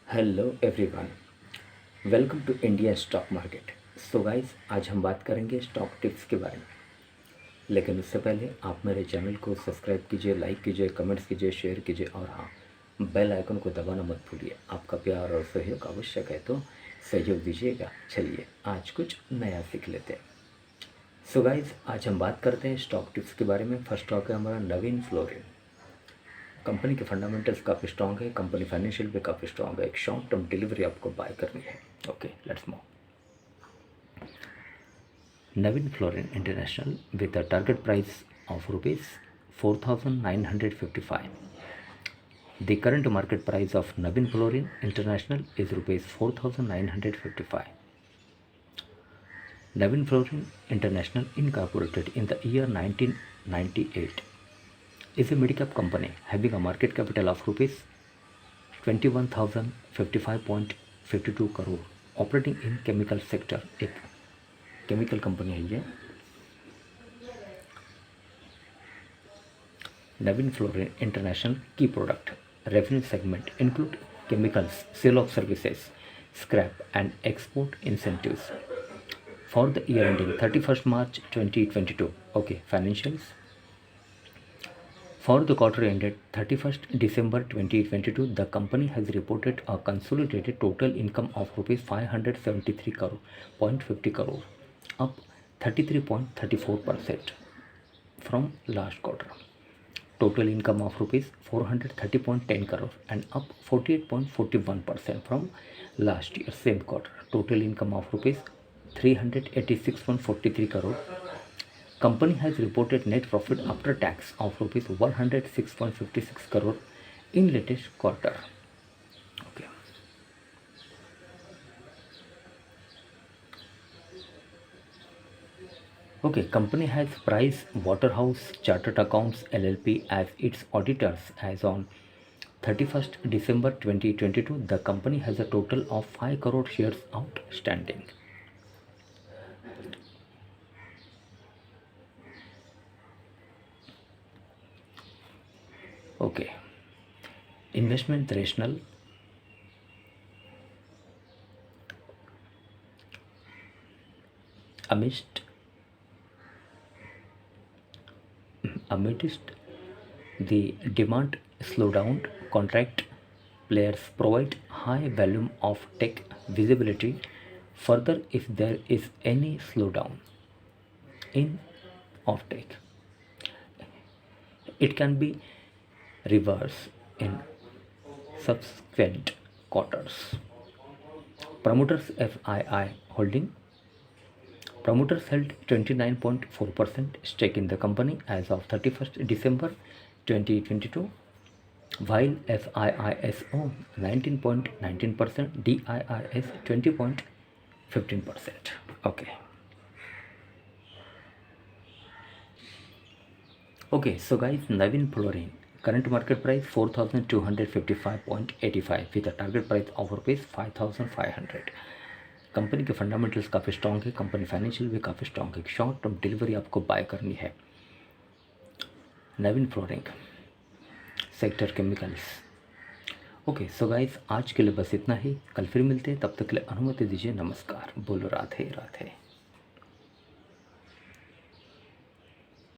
Hello everyone, welcome to India stock market. So guys, आज हम बात करेंगे स्टॉक टिप्स के बारे में। लेकिन उससे पहले आप मेरे चैनल को सब्सक्राइब कीजिए, लाइक कीजिए, कमेंट्स कीजिए, शेयर कीजिए और हाँ, बेल आइकन को दबाना मत भूलिए। आपका प्यार और सहयोग आवश्यक है, तो सहयोग दीजिएगा। चलिए आज कुछ नया सीख लेते हैं। सो गाइस, आज हम बात करते हैं स्टॉक टिप्स के बारे में। फर्स्ट स्टॉक है हमारा नवीन फ्लोरिन। कंपनी के फंडामेंटल्स काफ़ी स्ट्रॉन्ग है, कंपनी फाइनेंशियल भी काफ़ी स्ट्रॉन्ग है। एक शॉर्ट टर्म डिलीवरी आपको बाय करनी है। Okay, let's move. Naveen Fluorine international with a target price of rupees 4,955. The current market price of Navin Fluorine International is rupees 4,955. Navin Fluorine International, incorporated in the year 1998, is a mid-cap company having a market capital of rupees 21,055.52 crore, operating in chemical sector. एक chemical company है ये। Navin Fluorine International की product revenue segment include chemicals, sale of services, scrap and export incentives for the year ending 31st March 2022. Okay, financials for the quarter ended 31st December 2022, the company has reported a consolidated total income of rupees 573 crore, up 33.34% from last quarter. Total income of rupees 430.10 crore and up 48.41% from last year same quarter. Total income of rupees 386.43 crore. Company has reported net profit after tax of rupees 106.56 crore in latest quarter. Okay. Okay, company has Price Waterhouse Chartered Accounts LLP as its auditors as on 31st December 2022. The company has a total of 5 crore shares outstanding. Okay. Investment rationale. Amidst the demand slowdown, contract players provide high volume of tech visibility. Further, if there is any slowdown in offtake, it can be reversed in subsequent quarters. Promoters FII holding. Promoters held 29.4% stake in the company as of 31st December 2022, while FIIs own 19.19%, DIIs 20.15%. Okay. Okay, so guys, Navin Fluorine, current market price 4,255.85 with a target price of rupees 5,500. Company के fundamentals काफ़ी strong है, company financial भी काफ़ी strong है। Short term delivery आपको buy करनी है। Naveen fluorine sector chemicals. Okay, so guys, आज के लिए बस इतना ही। कल फिर मिलते हैं, तब तक के लिए अनुमति दीजिए। नमस्कार। बोलो राधे राधे।